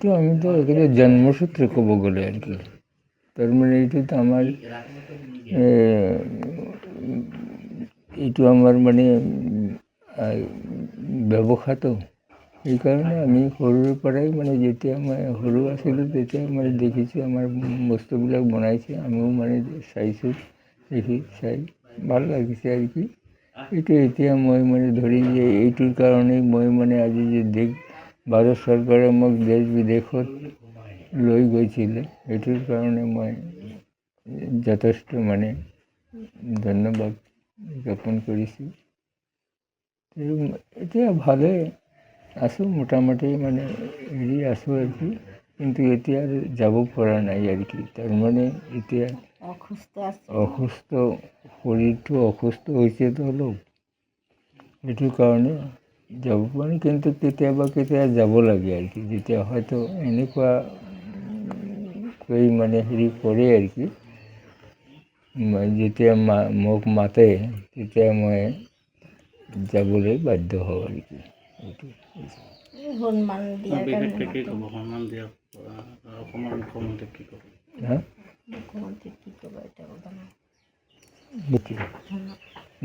এইটো আমি তো একেবাৰে জন্মসূত্ৰে ক'ব গ'লে আৰু কি তাৰমানে এইটোতো আমাৰ এইটো আমাৰ মানে ব্যৱসায়টো সেইকাৰণে আমি সৰুৰে পৰাই মানে যেতিয়া মই সৰু আছিলোঁ তেতিয়া মানে দেখিছোঁ আমাৰ বস্তুবিলাক বনাইছে আমিও মানে চাইছোঁ দেখি চাই ভাল লাগিছে আৰু কি এইটো এতিয়া মই মানে ধৰি যে এইটোৰ কাৰণেই মই মানে আজি যে ভাৰত চৰকাৰে মোক দেশ বিদেশত লৈ গৈছিলে সেইটোৰ কাৰণে মই যথেষ্ট মানে ধন্যবাদ জ্ঞাপন কৰিছোঁ। এতিয়া ভালে আছোঁ মোটামুটি মানে হেৰি আছোঁ আৰু কি কিন্তু এতিয়া আৰু যাব পৰা নাই আৰু কি তাৰমানে এতিয়া অসুস্থ শৰীৰটো অসুস্থ হৈছেতো অলপ সেইটো কাৰণে যাব পৰা নাই কিন্তু কেতিয়াবা যাব লাগে আৰু কি যেতিয়া হয়তো এনেকুৱা কৈ মানে হেৰি কৰে আৰু কি যেতিয়া মোক মাতে তেতিয়া মই যাবলৈ বাধ্য হওঁ আৰু কি এইটো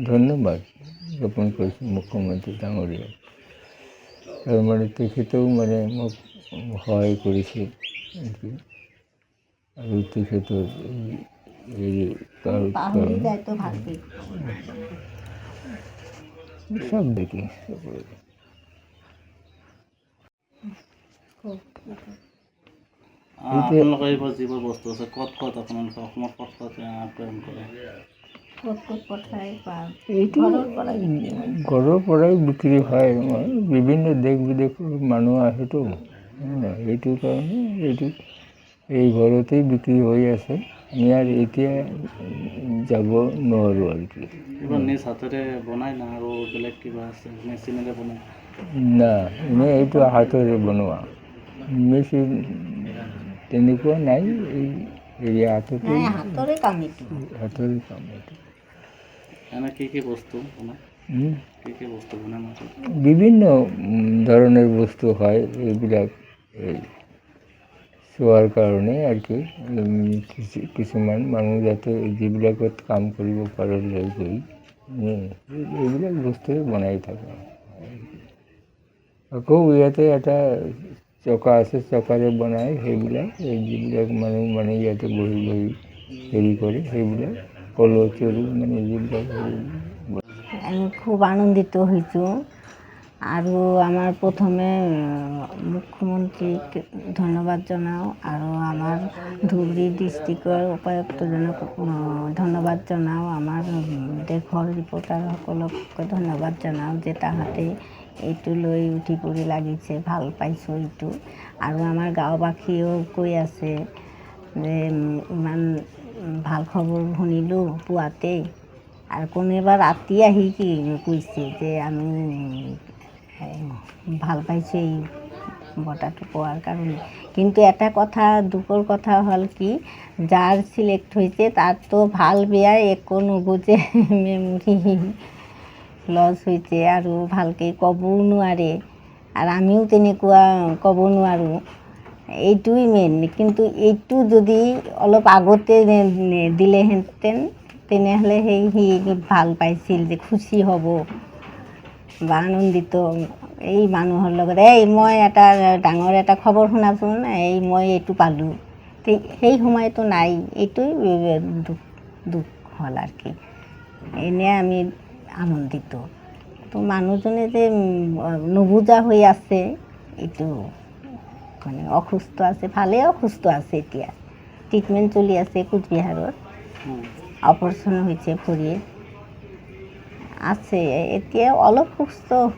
ধন্যবাদ জ্ঞাপন কৰিছোঁ মুখ্যমন্ত্ৰী ডাঙৰীয়া তাৰমানে তেখেতেও মানে মোক সহায় কৰিছে আৰু তেখেতৰ হেৰি সব দেখি আপোনালোকৰ এইবোৰ যিবোৰ বস্তু আছে ক'ত আপোনালোকে অসমত ক'ত প্ৰেৰণ কৰে? এইটো ঘৰৰ পৰাই বিক্ৰী হয় বিভিন্ন দেশ বিদেশৰ মানুহ আহেতো এইটো কাৰণে এই ঘৰতেই বিক্ৰী হৈ আছে আমি আৰু এতিয়া যাব নোৱাৰোঁ আৰু কি এইবোৰ নিজ হাতেৰে বনাই না আৰু বেলেগ কিবা আছে মেচিনেৰে বনাই? না এনেই এইটো হাতেৰে বনোৱা মেচিন তেনেকুৱা নাই এই হাতৰে কাম এইটো এনে কি বস্তু বনাই? কি বস্তু বনাই মাটিত? বিভিন্ন ধৰণৰ বস্তু হয় এইবিলাক এই চোৱাৰ কাৰণে আৰু কি কিছুমান মানুহ যাতে যিবিলাকত কাম কৰিব পাৰে লৈ গৈ এইবিলাক বস্তুৱে বনাই থাকে আকৌ ইয়াতে এটা চকা আছে চকাৰে বনাই সেইবিলাক যিবিলাক মানুহ মানে ইয়াতে বহি বহি হেৰি কৰে সেইবিলাক কল চৰু মানে যিবিলাক আমি খুব আনন্দিত হৈছোঁ আৰু আমাৰ প্ৰথমে মুখ্যমন্ত্ৰীক ধন্যবাদ জনাওঁ আৰু আমাৰ ধুবুৰী ডিষ্ট্ৰিক্টৰ উপায়ুক্তজনক ধন্যবাদ জনাওঁ আমাৰ দেশৰ ৰিপৰ্টাৰসকলক ধন্যবাদ জনাওঁ যে তাহাঁতে এইটো লৈ উঠি পৰি লাগিছে ভাল পাইছোঁ এইটো আৰু আমাৰ গাঁওবাসীয়েও কৈ আছে যে ইমান ভাল খবৰ শুনিলোঁ পুৱাতেই আৰু কোনোবা ৰাতি আহি কি কৈছে যে আমি ভাল পাইছোঁ এই বঁটাটো পোৱাৰ কাৰণে কিন্তু এটা কথা দুখৰ কথা হ'ল কি যাৰ চিলেক্ট হৈছে তাৰতো ভাল বেয়া একো নুবুজে মেমৰি লছ হৈছে আৰু ভালকৈ ক'বও নোৱাৰে আৰু আমিও তেনেকুৱা ক'ব নোৱাৰোঁ এইটোৱেই মেইন কিন্তু এইটো যদি অলপ আগতে দিলেহেঁতেন তেনেহ'লে সি ভাল পাইছিল যে খুচি হ'ব বা আনন্দিত এই মানুহৰ লগত মই এটা ডাঙৰ এটা খবৰ শুনাচোন মই এইটো পালোঁ সেই সময়তো নাই এইটোৱেই দুখ হ'ল আৰু কি এনে আমি আনন্দিত তো মানুহজনে যে নুবুজা হৈ আছে এইটো মানে অসুস্থ আছে ভালেই অসুস্থ আছে এতিয়া ট্ৰিটমেণ্ট চলি আছে কোচবিহাৰত অপাৰেশ্যন হৈছে ভৰিৰ আছে এতিয়া অলপ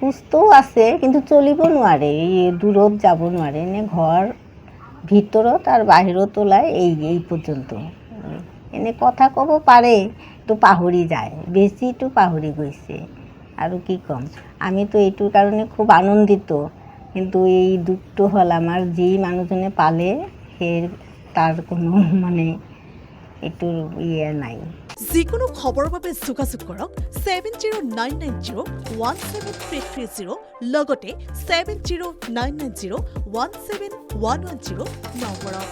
সুস্থও আছে কিন্তু চলিব নোৱাৰে এই দূৰত যাব নোৱাৰে এনে ঘৰ ভিতৰত আৰু বাহিৰত ওলাই এই পৰ্যন্ত এনে কথা ক'ব পাৰে তো পাহৰি যায় বেছিটো পাহৰি গৈছে আৰু কি ক'ম আমিতো এইটোৰ কাৰণে খুব আনন্দিত কিন্তু এই দুখটো হ'ল আমাৰ যি মানুহজনে পালে সেই তাৰ কোনো মানে এইটোৰ ইয়ে নাই। যিকোনো খবৰৰ বাবে যোগাযোগ কৰক 7099017330 লগতে 7099017110 নম্বৰত।